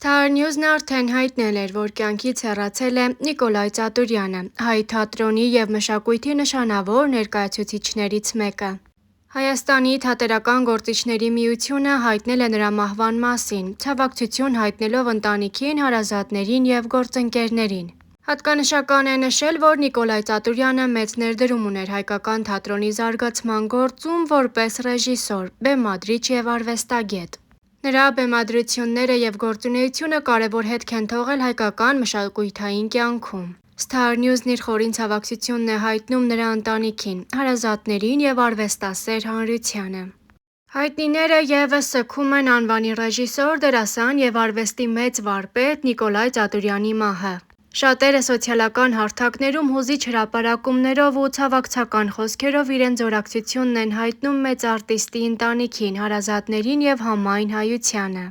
Star News-ն արդեն հայտնել էր, որ կյանքից հեռացել է Նիկոլայ Ծատուրյանը, հայ թատրոնի և մշակույթի նշանավոր ներկայացուցիչներից մեկը։ Հայաստանի թատերական գործիչների միությունը հայտնել է նրա մահվան մասին, ցավակցություն հայտնելով ընտանիքին, հարազատներին և գործընկերներին։ Հատկանշական է նշել, որ Նիկոլայ Ծատուրյանը մեծ ներդրում ուներ հայկական թատրոնի զարգացման գործում որպես ռեժիսոր, բեմադրիչ և արվեստագետ։ Նրա բեմադրությունները և գործունեությունը կարևոր հետք են թողել հայկական մշակութային կյանքում։ Star News-ն իր խորին ցավակցությունն է հայտնում նրա ընտանիքին, հարազատներին և արվեստասեր հանրությանը։ Հայտնիները ևս սգում են անվանի ռեժիսոր, դերասան և արվեստի մեծ վարպետ Նիկոլայ Ծատուրյանի մահը։ Շատերը սոցիալական հարթակներում հուզիչ հրապարակումներով ու ցավակցական խոսքերով իրենց զորակցությունն են հայտնում մեծ արտիստի ընտանիքին, հարազատներին և համայն հայությանը։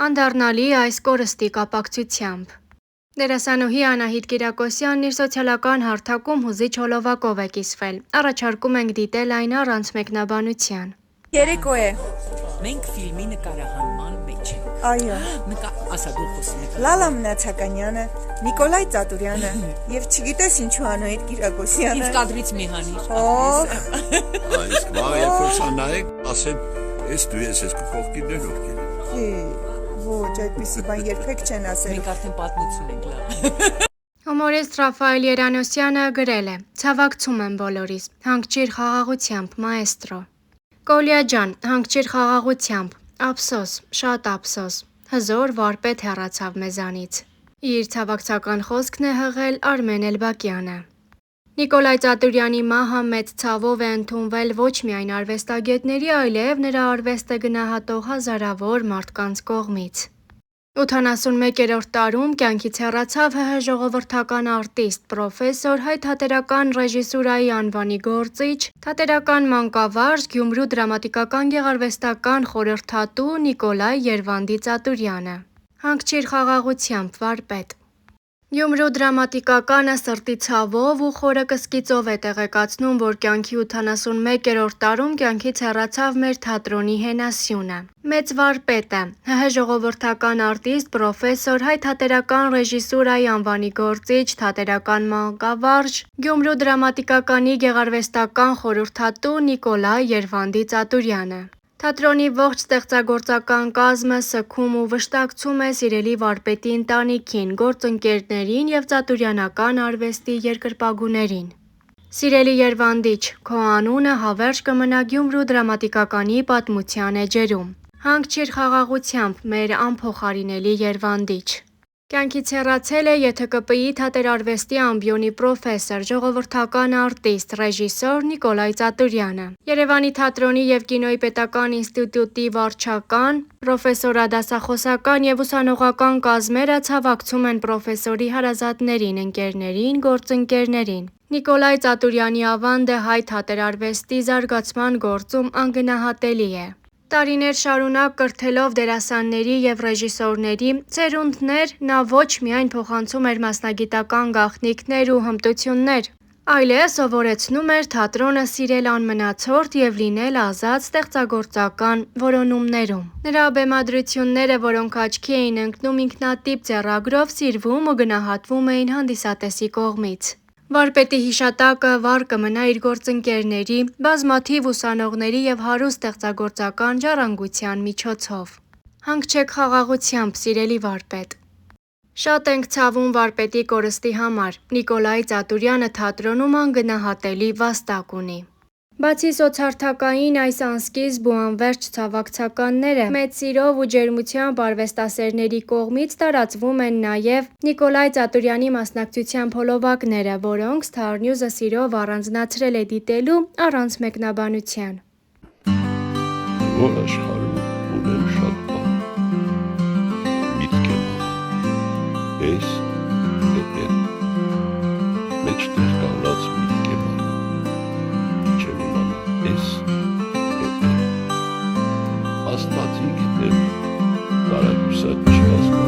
Անդառնալի այս կորստի կապակցությամբ դերասանուհի Անահիտ Կիրակոսյանն իր սոցիալական հարթակում հուզիչ հոլովակով է կիսվել։ Առաջարկում ենք դիտել այն առանց մեկնաբանության։ Երեկո է։ Մենք ֆիլմի նկարահանման մեջ ենք։ Այո։ Ասա դու խոսի Լալա Մնացականյանը, Նիկոլայ Ծատուրյանը եւ չգիտես ինչու Անահիտ Կիրակոսյանը։ Ինձ կադրից մի հանիր։ Այս նայեք, ասեմ, ես դու ես կողքին Ոչ, այդպիսի բան երբեք չեն ասել։ Մենք արդեն պատմություն ենք լավ։ Հումորիստ Ռաֆայել Երանոսյանը գրել է. «Ցավակցում եմ բոլորիս, հանգչիր խաղաղությամբ, մաեստրո»։ Կոլյա ջան, հանգչիր խաղաղությամբ, ափսոս, շատ ափսոս, հզոր վարպետ հեռացավ մեզանից։ Իր ցավակցական խոսքն է հղել Արմեն Էլբակյանը։ Նիկոլայ Ծատուրյանի մահը մեծ ցավով է ընդունվել ոչ միայն արվեստագետների, այլև նրա արվեստը գնահատող հազարավոր մարդկանց կողմից։ 81-րդ տարում կյանքից հեռացավ ՀՀ ժողովրդական արտիստ, պրոֆեսոր, հայ թատերական ռեժիսուրայի անվանի գործիչ, թատերական մանկավարժ, Գյումրու դրամատիկական գեղարվեստական խորհրդատու Նիկոլայ Երվանդի Ծատուրյանը։ Հանգչիր խաղաղությամբ, վարպետ։ Գյումրու դրամատիկականը սրտի ցավով ու խորը կսկիծով է տեղեկացնում, որ կյանքի 81-րդ տարում կյանքից հեռացավ մեր թատրոնի հենասյունը։ Մեծ վարպետը, ՀՀ ժողովրդական արտիստ, պրոֆեսոր, հայ թատերական ռեժիսուրայի անվանի գործիչ, թատերական մանկավարժ, Գյումրու դրամատիկականի գեղարվեստական խորհրդատու Նիկոլայ Երվանդի Ծատուրյանը։ Թատրոնի ողջ ստեղծագործական կազմը սգում ու վշտակցում է սիրելի վարպետի ընտանիքին, գործընկերներին և ծատուրյանական արվեստի երկրպագուներին։ Սիրելի Երվանդիչ, քո անունը հավերժ կմնա Գյումրու դրամատիկականի պատմության էջերում։ Հանգչիր խաղաղությամբ, մեր անփոխարինելի Երվանդիչ։ Կյանքից հեռացել է ԵԹԿՊ-ի թատերարվեստի ամբիոնի պրոֆեսոր, ժողովրդական արտիստ, ռեժիսոր Նիկոլայ Ծատուրյանը։ Երևանի թատրոնի և կինոյի պետական ինստիտուտի վարչական, պրոֆեսորադասախոսական և ուսանողական կազմերը ցավակցում են պրոֆեսորի հարազատներին, ընկերներին, գործընկերներին։ Նիկոլայ Ծատուրյանի ավանդը հայ թատերարվեստի զարգացման գործում անգնահատելի է։ Տարիներ շարունակ կրթելով դերասանների և ռեժիսորների սերունդներ, նա ոչ միայն փոխանցում էր մասնագիտական գաղտնիքներ ու հմտություններ, այլև սովորեցնում էր թատրոնը սիրել անմնացորդ և լինել ազատ ստեղծագործական որոնումներում։ Նրա բեմադրությունները, որոնք աչքի էին ընկնում ինքնատիպ ձեռագրով, սիրվում ու գնահատվում էին հանդիսատեսի կողմից։ Վարպետի հիշատակը վառ կմնա իր գործընկերների, բազմաթիվ ուսանողների և հարուստ ստեղծագործական ժառանգության միջոցով։ Հանգչեք խաղաղությամբ, սիրելի վարպետ։ Շատ ենք ցավում վարպետի կորստի համար։ Նիկոլայ Ծատուրյանը թատրոնում անգնահատելի վաստակ ունի։ Բացի սոցհարթակային այս անսկիզբ ու անվերջ ցավակցականները, մեծ սիրով ու ջերմությամբ արվեստասերների կողմից տարածվում են նաև Նիկոլայ Ծատուրյանի մասնակցությամբ հոլովակները, որոնք Star News-ը սիրով առանձնացրել է դիտելու առանց մեկնաբանության։ Որ աշխարհում ունեմ շատ բան, միտք եմ, ես հետև, մեջտեղ կանգնած միտք եմ, չեմ իմանա, ես հետև, աստված ինքն եմ, տարագուսատ չկասկա։